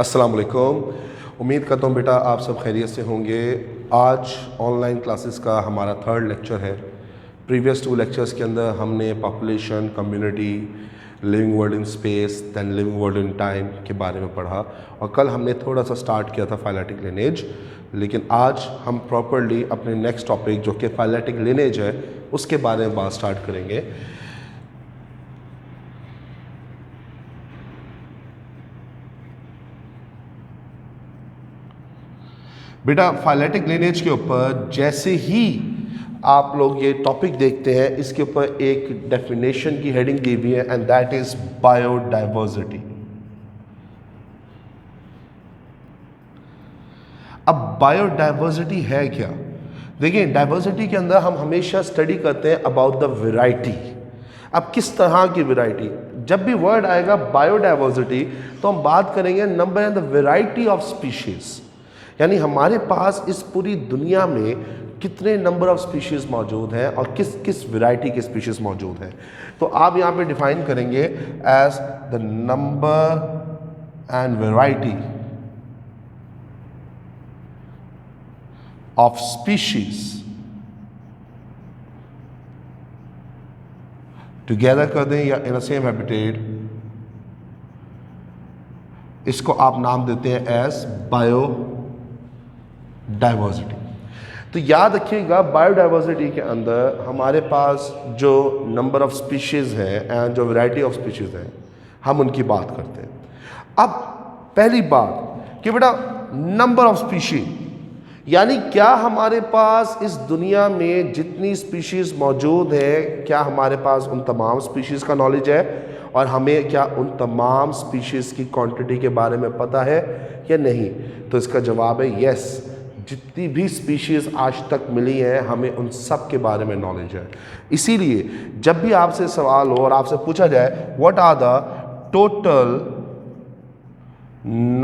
अस्सलाम वालेकुम। उम्मीद करता हूँ बेटा आप सब खैरियत से होंगे। आज ऑनलाइन क्लासेस का हमारा थर्ड लेक्चर है। प्रीवियस 2 लेक्चर्स के अंदर हमने population, community, living world in space, then living world in time के बारे में पढ़ा और कल हमने थोड़ा सा स्टार्ट किया था फाइलेटिक लिनेज। लेकिन आज हम प्रॉपरली अपने नेक्स्ट टॉपिक जो कि फाइलेटिक लिनेज है उसके बारे में बात स्टार्ट करेंगे। बेटा फाइलेटिक लिनेज के ऊपर जैसे ही आप लोग ये टॉपिक देखते हैं, इसके ऊपर एक डेफिनेशन की हेडिंग दी हुई है एंड दैट इज बायोडाइवर्सिटी। अब बायोडाइवर्सिटी है क्या? देखिए, डाइवर्सिटी के अंदर हम हमेशा स्टडी करते हैं अबाउट द वैरायटी। अब किस तरह की वैरायटी? जब भी वर्ड आएगा बायोडाइवर्सिटी तो हम बात करेंगे number and the variety of species, यानी हमारे पास इस पूरी दुनिया में कितने नंबर ऑफ स्पीशीज मौजूद हैं और किस किस वैरायटी के स्पीशीज मौजूद हैं। तो आप यहाँ पे डिफाइन करेंगे as the number and variety of species together कर दें या इन अ सेम हैबिटेट, इसको आप नाम देते हैं एज बायो डाइवर्सिटी। तो याद रखिएगा बायोडाइवर्सिटी के अंदर हमारे पास जो नंबर ऑफ स्पीशीज है एंड जो वैरायटी ऑफ स्पीशीज है हम उनकी बात करते हैं। अब पहली बात कि बेटा नंबर ऑफ स्पीशीज, यानी क्या हमारे पास इस दुनिया में जितनी स्पीशीज मौजूद है क्या हमारे पास उन तमाम स्पीशीज का नॉलेज है और हमें क्या उन तमाम स्पीशीज की क्वांटिटी के बारे में पता है या नहीं? तो इसका जवाब है यस। जितनी भी स्पीशीज आज तक मिली हैं हमें उन सब के बारे में नॉलेज है। इसीलिए जब भी आपसे सवाल हो और आपसे पूछा जाए what are the total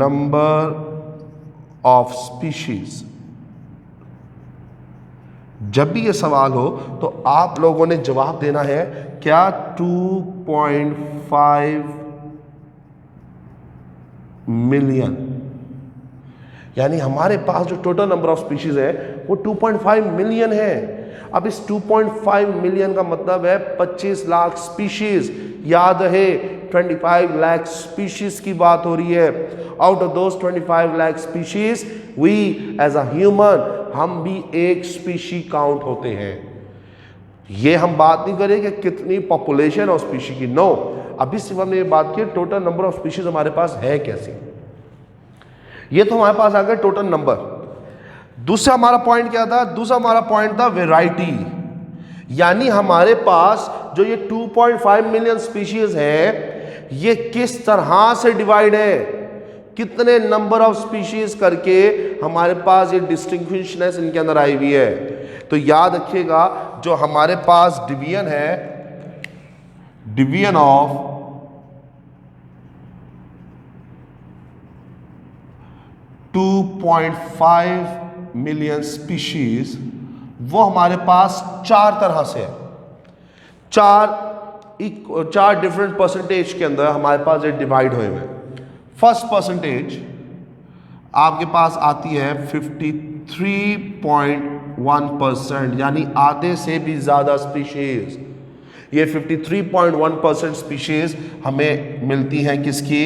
number of species, जब भी ये सवाल हो तो आप लोगों ने जवाब देना है क्या 2.5 मिलियन, यानी हमारे पास जो टोटल नंबर ऑफ स्पीशीज है वो 2.5 मिलियन है। अब इस 2.5 मिलियन का मतलब है 25 लाख स्पीशीज। याद रहे 25 लाख स्पीशीज की बात हो रही है। Out of those 25 lakh species we as a human हम भी एक स्पीशी काउंट होते हैं। ये हम बात नहीं करें कि कितनी पॉपुलेशन ऑफ स्पीशी की, नो, अभी सिर्फ हमने ये बात की टोटल नंबर ऑफ स्पीशीज हमारे पास है कैसी। ये तो हमारे पास आ गया टोटल नंबर। दूसरा हमारा पॉइंट क्या था? दूसरा हमारा पॉइंट था वैरायटी, यानी हमारे पास जो ये 2.5 मिलियन स्पीशीज है ये किस तरह से डिवाइड है, कितने नंबर ऑफ स्पीशीज करके हमारे पास ये डिस्टिंक्शनेस इनके अंदर आई हुई है। तो याद रखिएगा जो हमारे पास डिवीजन है, डिवीजन ऑफ 2.5 मिलियन स्पीशीज वो हमारे पास 4 तरह से है। चार डिफरेंट परसेंटेज के अंदर हमारे पास ये डिवाइड हुए हैं। फर्स्ट परसेंटेज आपके पास आती है 53.1%, यानी आधे से भी ज्यादा स्पीशीज। ये 53.1% स्पीशीज हमें मिलती हैं किसकी?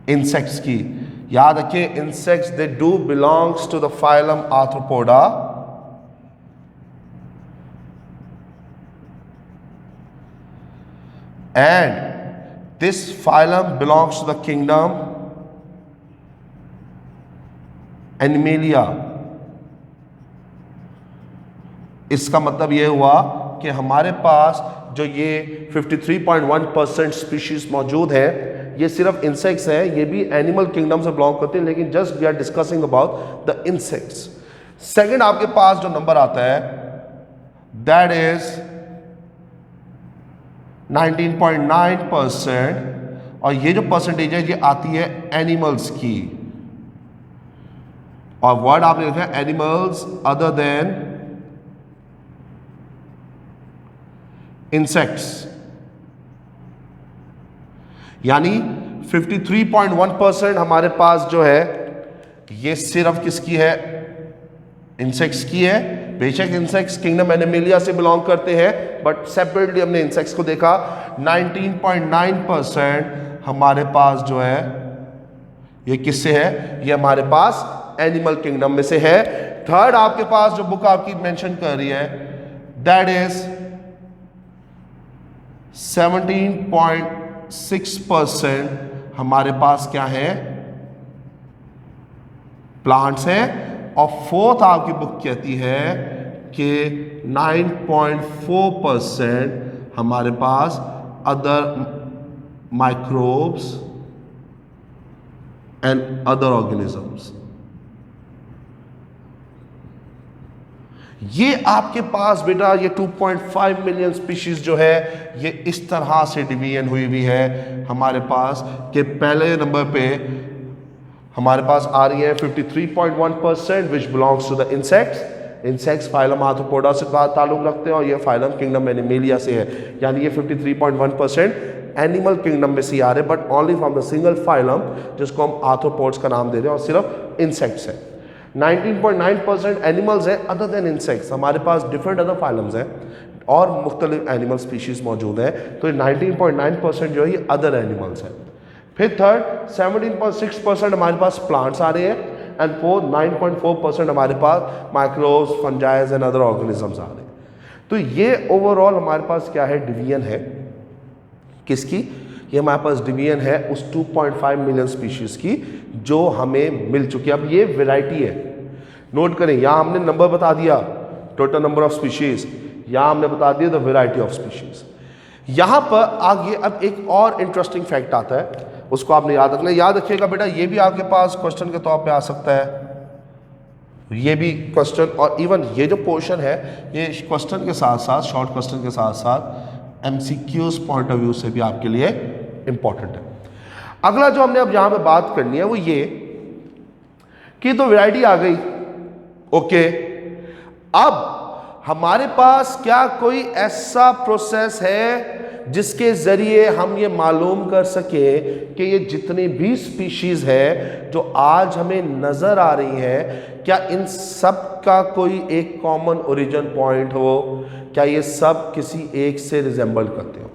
इंसेक्ट्स की। याद रखिए insects they do belongs to the phylum Arthropoda and this phylum belongs to the kingdom Animalia। इसका मतलब यह हुआ कि हमारे पास जो ये 53.1% स्पीशीज मौजूद है ये सिर्फ इंसेक्ट्स हैं, ये भी एनिमल किंगडम से बिलोंग करते हैं, लेकिन just we are discussing about the insects. Second आपके पास जो नंबर आता है दैट इज 19.9%, और ये जो परसेंटेज है ये आती है एनिमल्स की। और वर्ड आपने लिखा है एनिमल्स अदर देन इंसेक्ट्स, यानी 53.1% हमारे पास जो है ये सिर्फ किसकी है, इंसेक्ट्स की है। बेशक इंसेक्ट्स किंगडम एनिमेलिया से बिलोंग करते हैं, बट सेपरेटली हमने इंसेक्ट्स को देखा। 19.9% हमारे पास जो है ये किससे है, ये हमारे पास एनिमल किंगडम में से है। थर्ड आपके पास जो बुक आपकी मेंशन कर रही है दैट इज 17.6% हमारे पास क्या है, प्लांट्स है। और फोर्थ आपकी बुक कहती है कि 9.4% हमारे पास other microbes and other organisms. ये आपके पास बेटा ये 2.5 मिलियन स्पीशीज जो है ये इस तरह से डिवीजन हुई हुई है हमारे पास कि पहले नंबर पे हमारे पास आ रही है 53.1% which belongs to the insects. Insects phylum Arthropoda से ताल्लुक रखते हैं और ये फाइलम किंगडम एनिमेलिया से है, यानी ये 53.1% एनिमल किंगडम में से आ रहे हैं, but only from the single phylum जिसको हम आर्थ्रोपोड्स का नाम दे रहे हैं, और सिर्फ इंसेक्ट्स है। 19.9% एनिमल्स है अदर देन इंसेक्ट्स। हमारे पास डिफरेंट अदर फाइलम्स हैं और मुख्तलिफ एनिमल स्पीशीज मौजूद है, तो 19.9% जो है ये अदर एनिमल्स है। फिर थर्ड 17.6% हमारे पास प्लांट्स आ रहे हैं, एंड फोर्थ 9.4% हमारे पास microbes, fungi and other organisms आ रहे हैं। तो ये ओवरऑल हमारे पास क्या है, डिवीजन है किसकी, ये हमारे पास डिवीजन है उस 2.5 मिलियन स्पीशीज की जो हमें मिल चुकी है। अब ये वैरायटी है, नोट करें, यहाँ हमने नंबर बता दिया टोटल नंबर ऑफ स्पीशीज, यहाँ हमने बता दिया द वैरायटी ऑफ स्पीशीज। यहाँ पर आगे अब एक और इंटरेस्टिंग फैक्ट आता है, उसको आपने याद रखना। याद रखिएगा बेटा, ये भी आपके पास क्वेश्चन के तौर पे आ सकता है, ये भी क्वेश्चन, और इवन ये जो पोर्शन है ये क्वेश्चन के साथ साथ, शॉर्ट क्वेश्चन के साथ साथ एमसीक्यूज पॉइंट ऑफ व्यू से भी आपके लिए इंपॉर्टेंट है। अगला जो हमने अब यहां पे बात करनी है वो ये कि तो वैरायटी आ गई, ओके, अब हमारे पास क्या कोई ऐसा प्रोसेस है जिसके जरिए हम ये मालूम कर सके कि ये जितनी भी स्पीशीज है जो आज हमें नजर आ रही है, क्या इन सब का कोई एक कॉमन ओरिजिन पॉइंट हो, क्या ये सब किसी एक से रिजेंबल करते हो।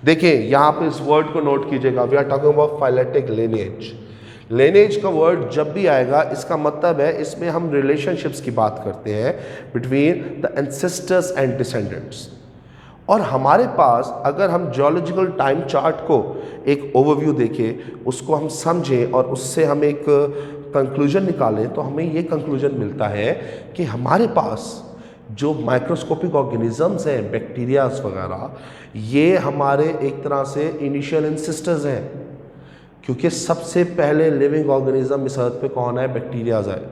देखिए यहां पे इस वर्ड को नोट कीजिएगा, we are talking about phyletic lineage. Lineage का वर्ड जब भी आएगा इसका मतलब है इसमें हम रिलेशनशिप्स की बात करते हैं between the ancestors and descendants. और हमारे पास अगर हम जियोलॉजिकल टाइम चार्ट को एक ओवरव्यू देखें, उसको हम समझें और उससे हम एक कंक्लूजन निकालें, तो हमें ये कंक्लूजन मिलता है कि हमारे पास जो माइक्रोस्कोपिक ऑर्गेनिजम्स हैं, बैक्टीरियाज वगैरह, ये हमारे एक तरह से इनिशियल एंसेस्टर्स हैं, क्योंकि सबसे पहले लिविंग ऑर्गेनिज्म इस अर्थ पे कौन है, बैक्टीरियाज है।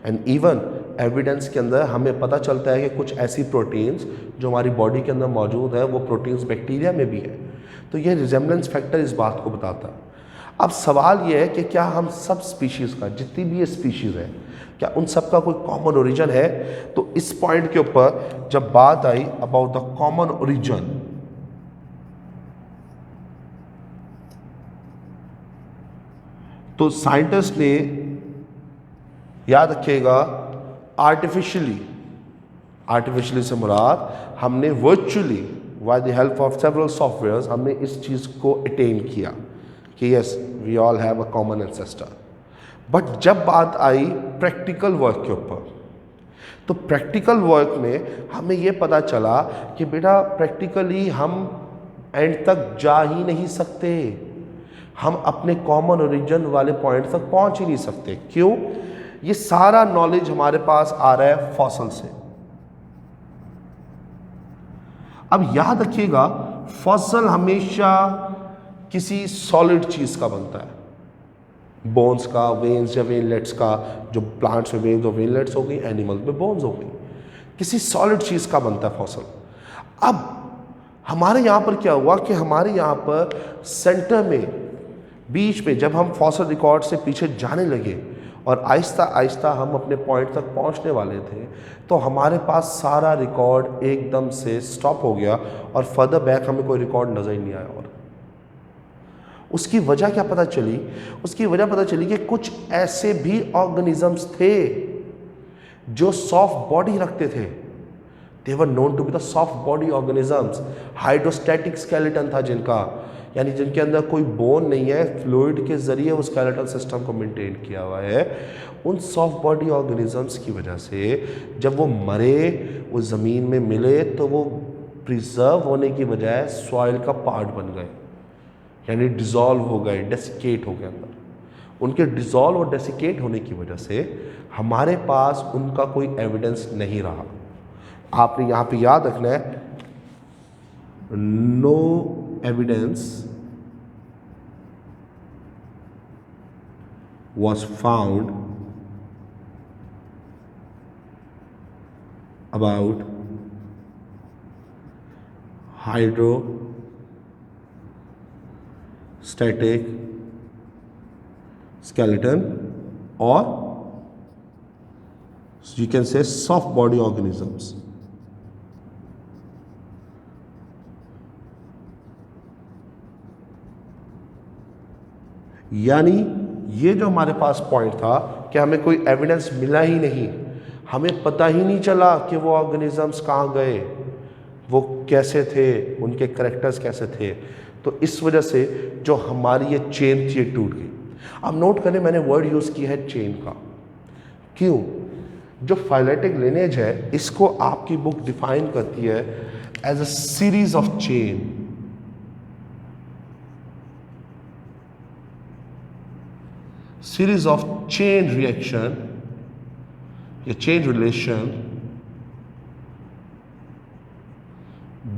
एंड इवन एविडेंस के अंदर हमें पता चलता है कि कुछ ऐसी प्रोटीन्स जो हमारी बॉडी के अंदर मौजूद है वो प्रोटीन्स बैक्टीरिया में भी है। तो ये रिजेम्बलेंस फैक्टर इस बात को बताता है। अब सवाल ये है कि क्या हम सब स्पीशीज़ का, जितनी भी ये स्पीशीज़ है, क्या उन सब का कोई कॉमन ओरिजिन है। तो इस पॉइंट के ऊपर जब बात आई अबाउट द कॉमन ओरिजिन, तो साइंटिस्ट ने, याद रखिएगा, आर्टिफिशियली से मुराद हमने virtually by the help of several softwares हमने इस चीज़ को अटेन किया कि yes we all have a common ancestor. But जब बात आई प्रैक्टिकल वर्क के ऊपर, तो प्रैक्टिकल वर्क में हमें ये पता चला कि बेटा प्रैक्टिकली हम एंड तक जा ही नहीं सकते, हम अपने कॉमन ओरिजिन वाले पॉइंट तक पहुंच ही नहीं सकते। क्यों? ये सारा नॉलेज हमारे पास आ रहा है फॉसल से। अब याद रखिएगा, फॉसल हमेशा किसी सॉलिड चीज का बनता है, बोन्स का, वेन्स या वेनलेट्स का। जो प्लांट्स में वेन्स और वेनलेट्स हो गई, एनिमल्स में बोन्स हो गई, किसी सॉलिड चीज का बनता है फॉसल। अब हमारे यहाँ पर क्या हुआ कि हमारे यहाँ पर सेंटर में, बीच में, जब हम फॉसल रिकॉर्ड से पीछे जाने लगे और आहिस्ता आहिस्ता हम अपने पॉइंट तक पहुंचने वाले थे, तो हमारे पास सारा रिकॉर्ड एकदम से स्टॉप हो गया और फर्दर बैक हमें कोई रिकॉर्ड नजर ही नहीं आया। और उसकी वजह क्या पता चली? उसकी वजह पता चली कि कुछ ऐसे भी ऑर्गेनिजम्स थे जो सॉफ्ट बॉडी रखते थे। They were known to be the soft body organisms. Hydrostatic skeleton था जिनका, यानी जिनके अंदर कोई बोन नहीं है, फ्लूइड के जरिए वो स्केलेटल सिस्टम को मेंटेन किया हुआ है। उन सॉफ्ट बॉडी ऑर्गेनिजम्स की वजह से जब वो मरे, वो ज़मीन में मिले, तो वो प्रिजर्व होने की बजाय सॉइल का पार्ट बन गए, यानी डिज़ोल्व हो गए, डेसिकेट हो गए अंदर। उनके डिज़ोल्व और डेसिकेट होने की वजह से हमारे पास उनका कोई एविडेंस नहीं रहा। आपने यहाँ पे याद रखना है, no evidence was found about hydrostatic skeleton or you can say soft body organisms. यानी ये जो हमारे पास पॉइंट था कि हमें कोई एविडेंस मिला ही नहीं, हमें पता ही नहीं चला कि वो ऑर्गेनिजम्स कहाँ गए, वो कैसे थे, उनके करेक्टर्स कैसे थे। तो इस वजह से जो हमारी ये चेन थी ये टूट गई। अब नोट करें, मैंने वर्ड यूज़ किया है चेन का। क्यों? जो फाइलेटिक लिनेज है इसको आपकी बुक डिफाइन करती है as a series of chain. Series of chain reaction, a chain relation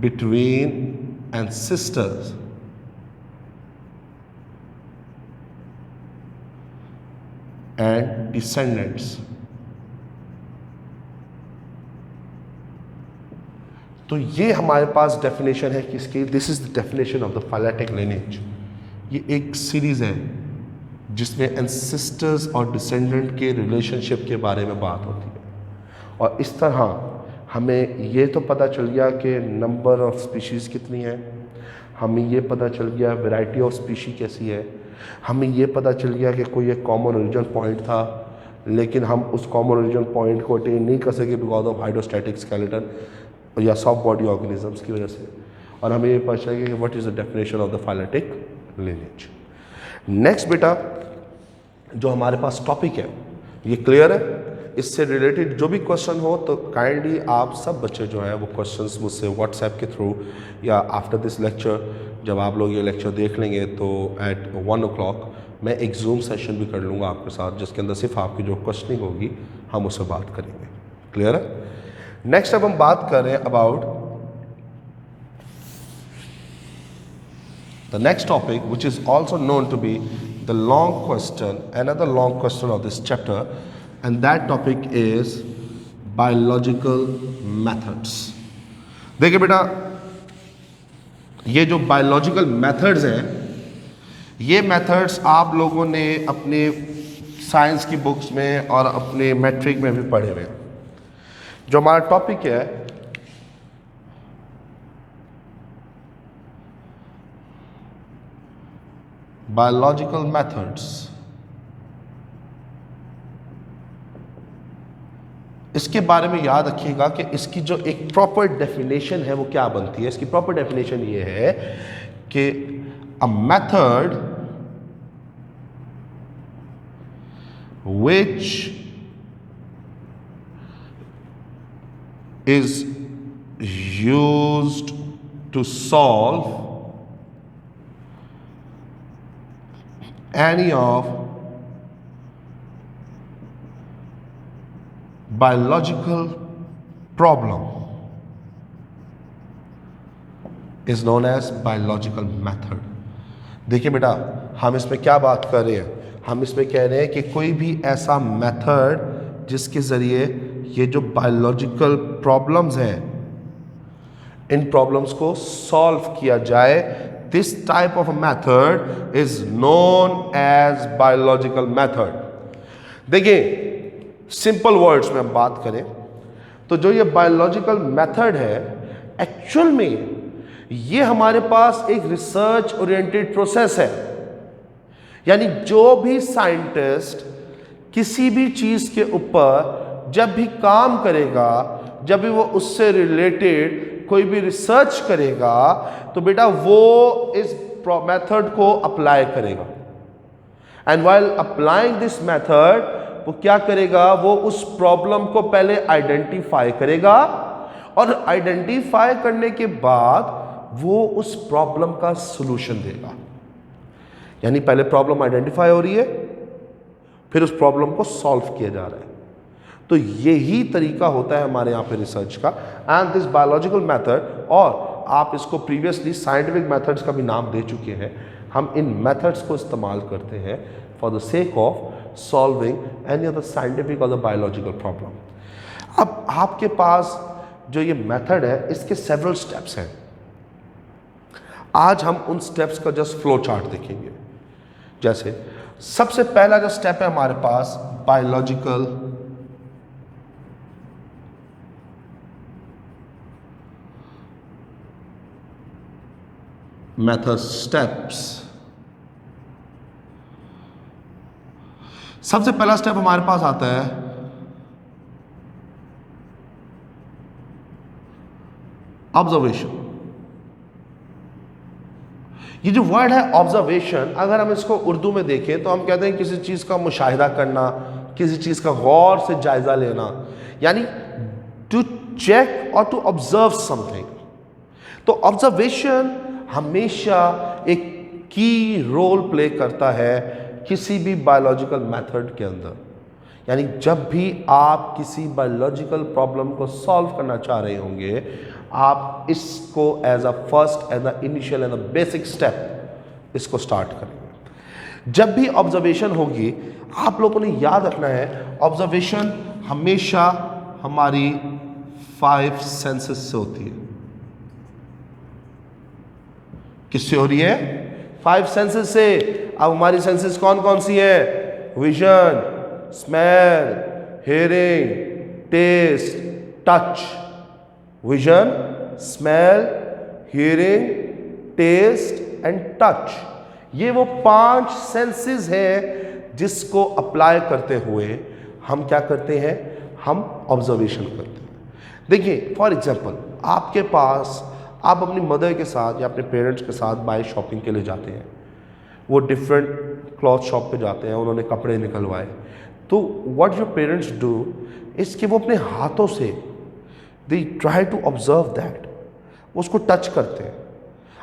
between ancestors and descendants. तो ये हमारे पास डेफिनेशन है किसकी? This is the definition of the phyletic lineage. ये एक सीरीज है जिसमें एंसेस्टर्स और डिसेंडेंट के रिलेशनशिप के बारे में बात होती है। और इस तरह हमें ये तो पता चल गया कि नंबर ऑफ स्पीशीज़ कितनी है, हमें ये पता चल गया वैरायटी ऑफ स्पीशी कैसी है, हमें ये पता चल गया कि कोई एक कॉमन ओरिजिन पॉइंट था, लेकिन हम उस कॉमन ओरिजिन पॉइंट को अटेन नहीं कर सके बिकॉज ऑफ हाइड्रोस्टैटिक स्केलेटन या सॉफ्ट बॉडी ऑर्गेनिजम्स की वजह से। और हमें ये पता चल गया कि what is the definition of the phyletic lineage. Next बेटा जो हमारे पास टॉपिक है ये क्लियर है? इससे रिलेटेड जो भी क्वेश्चन हो तो काइंडली आप सब बच्चे जो हैं वो क्वेश्चंस मुझसे व्हाट्सएप के थ्रू या आफ्टर दिस लेक्चर, जब आप लोग ये लेक्चर देख लेंगे तो एट 1 o'clock मैं एक जूम सेशन भी कर लूँगा आपके साथ, जिसके अंदर सिर्फ आपकी जो क्वेश्चनिंग होगी हम उससे बात करेंगे। क्लियर है? नेक्स्ट अब हम बात कर रहे हैं about the next topic which is also known to be the long question, another long question of this chapter, and that topic is biological methods. देखिए बेटा, ये जो biological methods हैं, ये methods आप लोगों ने अपने साइंस की बुक्स में और अपने मैट्रिक में भी पढ़े हुए हैं। जो हमारा टॉपिक है बायोलॉजिकल मेथड्स, इसके बारे में याद रखिएगा कि इसकी जो एक प्रॉपर डेफिनेशन है वो क्या बनती है। इसकी प्रॉपर डेफिनेशन ये है कि a method which is used to solve any of biological problem is known as biological method. देखिए बेटा, हम इसमें क्या बात कर रहे हैं? हम इसमें कह रहे हैं कि कोई भी ऐसा मेथड जिसके ज़रिए ये जो बायोलॉजिकल प्रॉब्लम्स हैं इन प्रॉब्लम्स को सॉल्व किया जाए, this type of method is known as biological method. देखिए सिंपल वर्ड्स में हम बात करें तो जो ये बायोलॉजिकल मेथड है एक्चुअल में ये हमारे पास एक रिसर्च ओरिएंटेड प्रोसेस है। यानी जो भी साइंटिस्ट किसी भी चीज के ऊपर जब भी काम करेगा, जब भी वो उससे रिलेटेड कोई भी रिसर्च करेगा, तो बेटा वो इस मेथड को अप्लाई करेगा। And while applying this method, वो क्या करेगा, वो उस प्रॉब्लम को पहले आइडेंटिफाई करेगा, और आइडेंटिफाई करने के बाद वो उस प्रॉब्लम का सॉल्यूशन देगा। यानी पहले प्रॉब्लम आइडेंटिफाई हो रही है, फिर उस प्रॉब्लम को सॉल्व किया जा रहा है। तो यही तरीका होता है हमारे यहाँ पे रिसर्च का। एंड दिस बायोलॉजिकल मेथड, और आप इसको प्रीवियसली साइंटिफिक मेथड्स का भी नाम दे चुके हैं, हम इन मेथड्स को इस्तेमाल करते हैं for the sake of solving any other scientific और द बायोलॉजिकल प्रॉब्लम। अब आपके पास जो ये मेथड है, इसके सेवरल स्टेप्स हैं। आज हम उन स्टेप्स का जस्ट फ्लो चार्ट देखेंगे। जैसे सबसे पहला जो स्टेप है हमारे पास, बायोलॉजिकल मेथड स्टेप्स। सबसे पहला स्टेप हमारे पास आता है ऑब्जर्वेशन। ये जो वर्ड है ऑब्जर्वेशन, अगर हम इसको उर्दू में देखें तो हम कहते हैं किसी चीज़ का मुशाहिदा करना, किसी चीज़ का गौर से जायज़ा लेना, यानी टू चेक और टू ऑब्जर्व समथिंग। तो ऑब्जर्वेशन हमेशा एक की रोल प्ले करता है किसी भी बायोलॉजिकल मेथड के अंदर। यानी जब भी आप किसी बायोलॉजिकल प्रॉब्लम को सॉल्व करना चाह रहे होंगे, आप इसको as a first, as a initial and a basic step इसको स्टार्ट करेंगे। जब भी ऑब्जर्वेशन होगी, आप लोगों ने याद रखना है, ऑब्जर्वेशन हमेशा हमारी 5 सेंसेस से होती है। किससे हो रही है? 5 सेंसेस से। अब हमारी सेंसेस कौन कौन सी है? Vision, smell, hearing, taste, touch. Vision, smell, hearing, taste and touch, ये वो 5 सेंसेस हैं जिसको अप्लाई करते हुए हम क्या करते हैं, हम ऑब्जर्वेशन करते हैं। देखिए फॉर एग्जांपल, आपके पास, आप अपनी मदर के साथ या अपने पेरेंट्स के साथ बाय शॉपिंग के लिए जाते हैं, वो डिफरेंट क्लॉथ शॉप पे जाते हैं, उन्होंने कपड़े निकलवाए, तो what your parents do is कि वो अपने हाथों से they try to observe that, उसको टच करते हैं।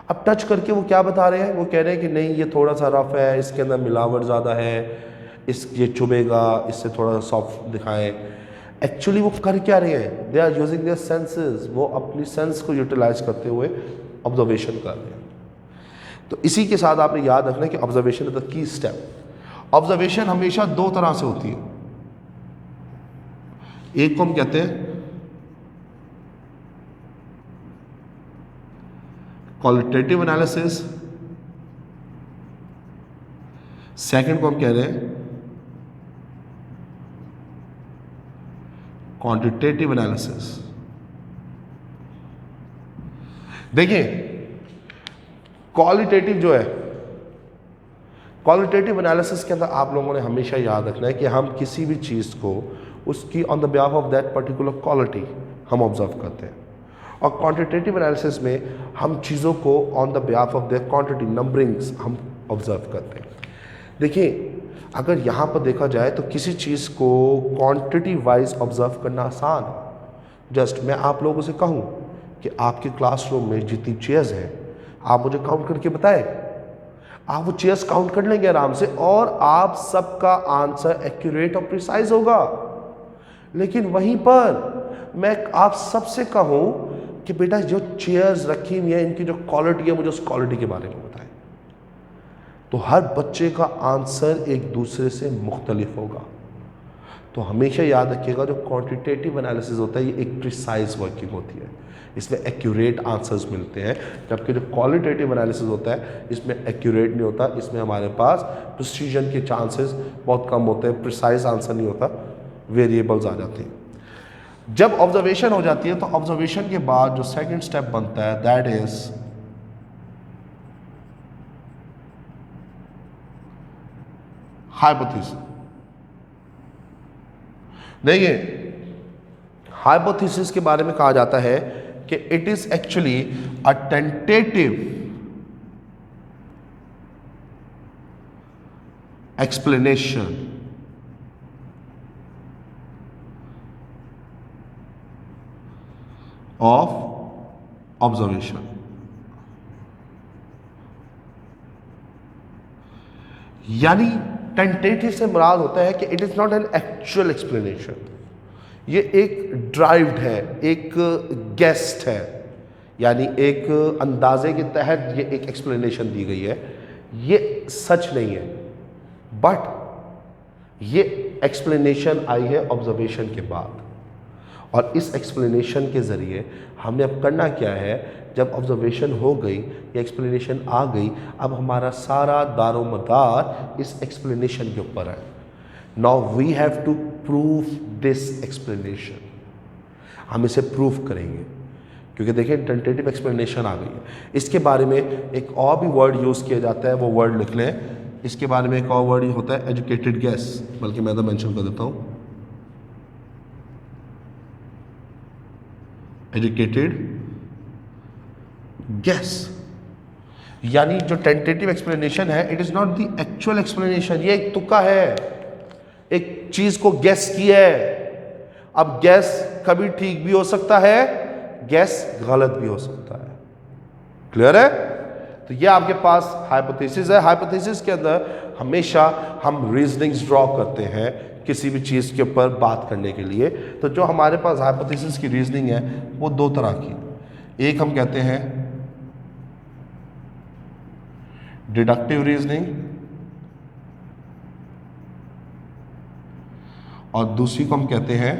अब टच करके वो क्या बता रहे हैं, वो कह रहे हैं कि नहीं ये थोड़ा सा रफ है, इसके अंदर मिलावट ज़्यादा है, ये चुभेगा, इससे थोड़ा सॉफ्ट दिखाएं। एक्चुअली वो कर क्या रहे हैं, they are using their senses, वो अपनी सेंस को यूटिलाइज करते हुए ऑब्जर्वेशन कर रहे हैं। तो इसी के साथ आपने याद रखना है कि observation is the key step. Observation हमेशा 2 तरह से होती है। एक को हम कहते हैं क्वालिटेटिव एनालिसिस, सेकंड को हम कह रहे हैं क्वांटिटेटिव एनालिसिस। देखिए क्वालिटेटिव जो है, क्वालिटेटिव एनालिसिस के अंदर आप लोगों ने हमेशा याद रखना है कि हम किसी भी चीज़ को उसकी on the behalf of that particular quality हम ऑब्जर्व करते हैं, और क्वांटिटेटिव एनालिसिस में हम चीज़ों को on the behalf of their quantity, numberings हम ऑब्जर्व करते हैं। देखिए अगर यहाँ पर देखा जाए तो किसी चीज़ को क्वांटिटी वाइज ऑब्जर्व करना आसान है। जस्ट मैं आप लोगों से कहूँ कि आपके क्लासरूम में जितनी चेयर्स हैं, आप मुझे काउंट करके बताएं, आप वो चेयर्स काउंट कर लेंगे आराम से, और आप सबका आंसर एक्यूरेट और प्रिसाइज होगा। लेकिन वहीं पर मैं आप सबसे कहूँ कि बेटा जो चेयर्स रखी हुई है, इनकी जो क्वालिटी है, मुझे उस क्वालिटी के बारे में बताएं, तो हर बच्चे का आंसर एक दूसरे से मुख्तलिफ होगा। तो हमेशा याद रखिएगा, जो क्वांटिटेटिव एनालिसिस होता है ये एक प्रिसाइज वर्किंग होती है, इसमें एक्यूरेट आंसर्स मिलते हैं, जबकि जो क्वालिटेटिव एनालिसिस होता है इसमें एक्यूरेट नहीं होता, इसमें हमारे पास प्रिसीजन के चांसेस बहुत कम होते हैं, प्रिसाइज आंसर नहीं होता, वेरिएबल्स आ जाते हैं। जब ऑब्जर्वेशन हो जाती है तो ऑब्जर्वेशन के बाद जो सेकंड स्टेप बनता है दैट इज हाइपोथेसिस। देखिए, हाइपोथेसिस के बारे में कहा जाता है कि it is actually a tentative explanation of observation. यानी टेंटेटिव से मुराद होता है कि it is not an actual explanation, ये एक ड्राइव्ड है, एक गेस्ट है, यानी एक अंदाजे के तहत ये एक एक्सप्लेनेशन दी गई है। ये सच नहीं है, बट ये एक्सप्लेनेशन आई है ऑब्जर्वेशन के बाद, और इस एक्सप्लेनेशन के ज़रिए हमने अब करना क्या है, जब ऑब्जर्वेशन हो गई या एक्सप्लेनेशन आ गई, अब हमारा सारा दारोमदार इस एक्सप्लेनेशन के ऊपर है। Now we have to prove this explanation, हम इसे प्रूव करेंगे, क्योंकि देखिए टेंटेटिव एक्सप्लेनेशन आ गई है। इसके बारे में एक और भी वर्ड यूज़ किया जाता है, वो वर्ड लिख लें। इसके बारे में एक और वर्ड होता है एजुकेटेड गैस, बल्कि मैं तो मेंशन कर देता हूँ, एजुकेटेड गैस। यानी जो टेंटेटिव एक्सप्लेनेशन है, it is not the actual explanation, ये एक तुक्का है, एक चीज को गैस किया है। अब गैस कभी ठीक भी हो सकता है, गैस गलत भी हो सकता है। क्लियर है? तो ये आपके पास हाइपोथेसिस है। हाइपोथेसिस के अंदर हमेशा हम रीजनिंग्स ड्रॉ करते हैं किसी भी चीज़ के ऊपर बात करने के लिए। तो जो हमारे पास हाइपोथेसिस की रीजनिंग है वो दो तरह की, एक हम कहते हैं डिडक्टिव रीजनिंग, और दूसरी को हम कहते हैं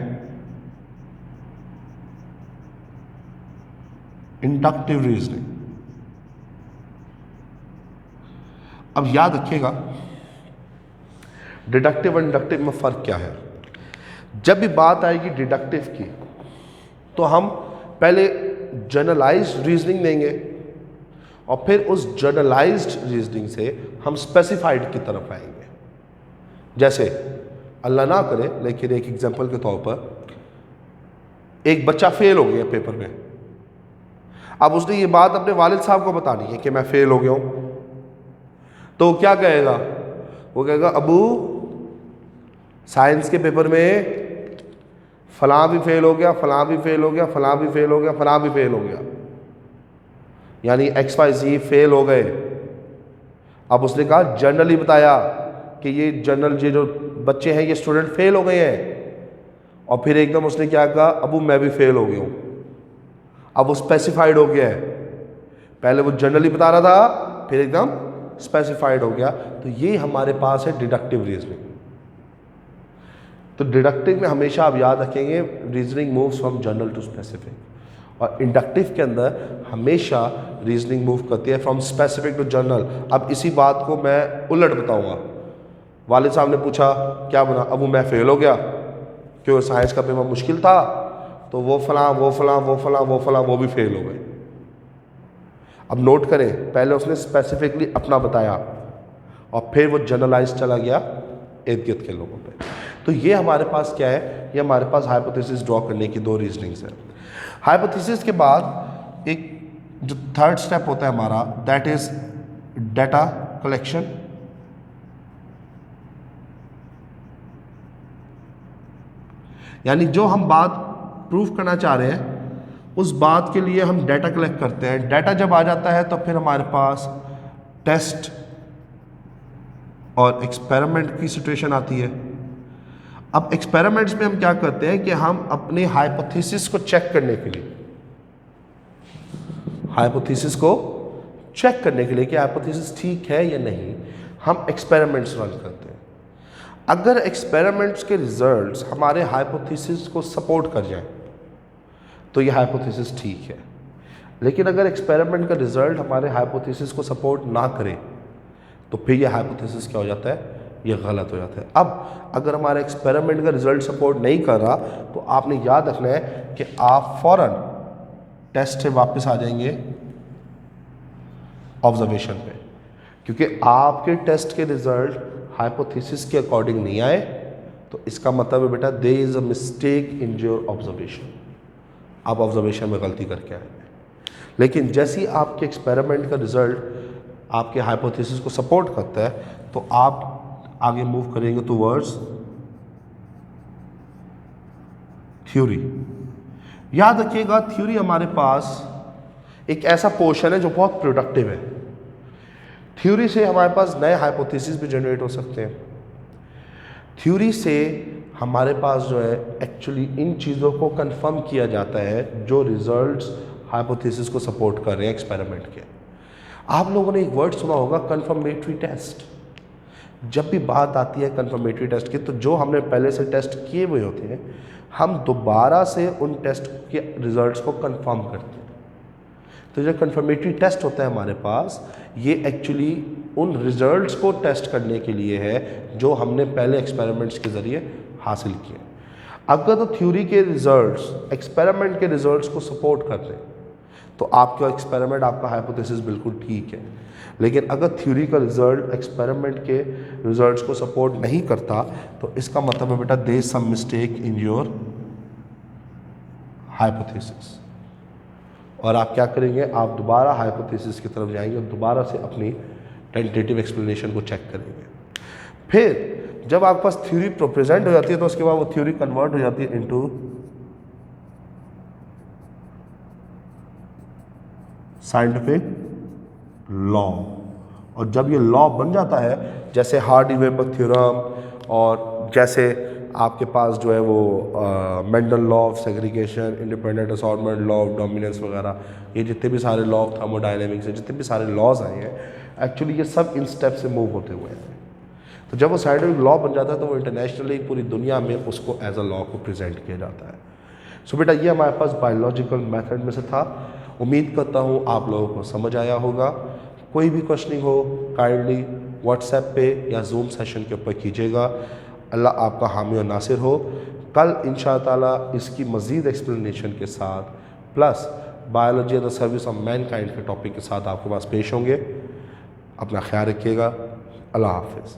इंडक्टिव रीजनिंग। अब याद रखिएगा डिडक्टिव और इंडक्टिव में फ़र्क क्या है। जब भी बात आएगी डिडक्टिव की, तो हम पहले जनरलाइज्ड रीजनिंग देंगे और फिर उस जनरलाइज्ड रीजनिंग से हम स्पेसिफाइड की तरफ आएंगे। जैसे अल्लाह ना करे, लेकिन एक एग्जांपल के तौर पर एक बच्चा फेल हो गया पेपर में। अब उसने ये बात अपने वालिद साहब को बतानी है कि मैं फेल हो गया हूं, तो क्या कहेगा? वो कहेगा अबू साइंस के पेपर में फलां भी फेल हो गया, फलां भी फेल हो गया, फलां भी फेल हो गया, फलां भी फेल हो गया, यानी XYZ फेल हो गए। अब उसने कहा जनरली बताया कि ये जनरल, ये जो बच्चे हैं ये स्टूडेंट फेल हो गए हैं, और फिर एकदम उसने क्या कहा, अबू मैं भी फेल हो गया हूँ। अब वो स्पेसिफाइड हो गया है, पहले वो जनरली बता रहा था, फिर एकदम स्पेसिफाइड हो गया। तो ये हमारे पास है डिडक्टिव रीजनिंग। तो डिडक्टिव में हमेशा आप याद रखेंगे reasoning moves from general to specific, और इंडक्टिव के अंदर हमेशा रीजनिंग मूव करती है फ्रॉम स्पेसिफिक टू जनरल। अब इसी बात को मैं उलट बताऊंगा। वालिद साहब ने पूछा क्या बना, अब मैं फेल हो गया, क्यों साइंस का पेपर मुश्किल था, तो वो फलां वो फलां वो फलां वो फलां वो भी फेल हो गए। अब नोट करें, पहले उसने स्पेसिफिकली अपना बताया और फिर वो जनरलाइज चला गया इर्द गिर्द के लोगों पे। तो ये हमारे पास क्या है, ये हमारे पास हाइपोथेसिस ड्रॉ करने की दो रीजनिंग्स हैं। हाइपोथेसिस के बाद एक जो थर्ड स्टेप होता है हमारा, दैट इज डाटा कलेक्शन। यानी जो हम बात प्रूफ करना चाह रहे हैं उस बात के लिए हम डाटा कलेक्ट करते हैं। डाटा जब आ जाता है तो फिर हमारे पास टेस्ट और एक्सपेरिमेंट की सिचुएशन आती है। अब एक्सपेरिमेंट्स में हम क्या करते हैं कि हम अपने हाइपोथेसिस को चेक करने के लिए, हाइपोथेसिस को चेक करने के लिए कि हाइपोथेसिस ठीक है या नहीं, हम एक्सपेरिमेंट्स रन करते हैं। अगर एक्सपेरिमेंट्स के रिजल्ट्स हमारे हाइपोथेसिस को सपोर्ट कर जाएं तो ये हाइपोथेसिस ठीक है, लेकिन अगर एक्सपेरिमेंट का रिजल्ट हमारे हाइपोथेसिस को सपोर्ट ना करे तो फिर ये हाइपोथेसिस क्या हो जाता है, ये गलत हो जाता है। अब अगर हमारा एक्सपेरिमेंट का रिजल्ट सपोर्ट नहीं कर रहा तो आपने याद रखना है कि आप फौरन टेस्ट से वापस आ जाएंगे ऑब्जर्वेशन पे, क्योंकि आपके टेस्ट के रिजल्ट हाइपोथेसिस के अकॉर्डिंग नहीं आए तो इसका मतलब है बेटा there is a mistake in your observation, आप ऑब्जर्वेशन में गलती करके आए। लेकिन जैसे ही आपके एक्सपेरिमेंट का रिजल्ट आपके हाइपोथेसिस को सपोर्ट करता है तो आप आगे मूव करेंगे टुवर्ड्स थ्योरी। याद रखिएगा थ्योरी हमारे पास एक ऐसा पोर्शन है जो बहुत प्रोडक्टिव है। थ्योरी से हमारे पास नए हाइपोथेसिस भी जनरेट हो सकते हैं। थ्योरी से हमारे पास जो है एक्चुअली इन चीज़ों को कंफर्म किया जाता है जो रिजल्ट्स हाइपोथेसिस को सपोर्ट कर रहे हैं एक्सपेरिमेंट के। आप लोगों ने एक वर्ड सुना होगा कंफर्मेटरी टेस्ट। जब भी बात आती है कंफर्मेटरी टेस्ट की तो जो हमने पहले से टेस्ट किए हुए होते हैं हम दोबारा से उन टेस्ट के रिजल्ट्स को कंफर्म करते हैं। तो जो कंफर्मेटरी टेस्ट होता है हमारे पास ये एक्चुअली उन रिजल्ट्स को टेस्ट करने के लिए है जो हमने पहले एक्सपेरिमेंट्स के ज़रिए हासिल किए। अगर तो थ्योरी के रिजल्ट्स एक्सपेरिमेंट के रिजल्ट्स को सपोर्ट करते हैं तो आपका एक्सपेरिमेंट, आपका हाइपोथेसिस बिल्कुल ठीक है। लेकिन अगर थ्योरी का रिजल्ट एक्सपेरिमेंट के रिजल्ट्स को सपोर्ट नहीं करता तो इसका मतलब है बेटा there is some mistake in your hypothesis. और आप क्या करेंगे, आप दोबारा हाइपोथेसिस की तरफ जाएंगे और दोबारा से अपनी टेंटेटिव एक्सप्लेनेशन को चेक करेंगे। फिर जब आपके पास थ्योरी प्रेजेंट हो जाती है तो उसके बाद वो थ्योरी कन्वर्ट हो जाती है इनटू साइंटिफिक लॉ। और जब ये लॉ बन जाता है जैसे हार्डी-वेबर थ्योरम और जैसे आपके पास जो है वो Mendel law of segregation, independent assortment, law of dominance वगैरह, ये जितने भी सारे लॉ ऑफ थर्मोडायनेमिक्स है, जितने भी सारे लॉज आए हैं एक्चुअली ये सब इन स्टेप से मूव होते हुए हैं। तो जब वो साइंटिफिक लॉ बन जाता है तो वो इंटरनेशनली पूरी दुनिया में उसको एज अ लॉ को प्रेजेंट किया जाता है। सो बेटा ये हमारे पास बायोलॉजिकल मेथड में से था। उम्मीद करता हूँ आप लोगों को समझ आया होगा। कोई भी क्वेश्चनिंग हो काइंडली व्हाट्सएप पे या जूम सेशन के ऊपर कीजिएगा। अल्लाह आपका हामी और नासिर हो। कल इंशाअल्लाह ताला इसकी मज़ीद एक्सप्लेनेशन के साथ plus biology as the service of mankind के टॉपिक के साथ आपके पास पेश होंगे। अपना ख्याल रखिएगा। अल्लाह हाफिज़।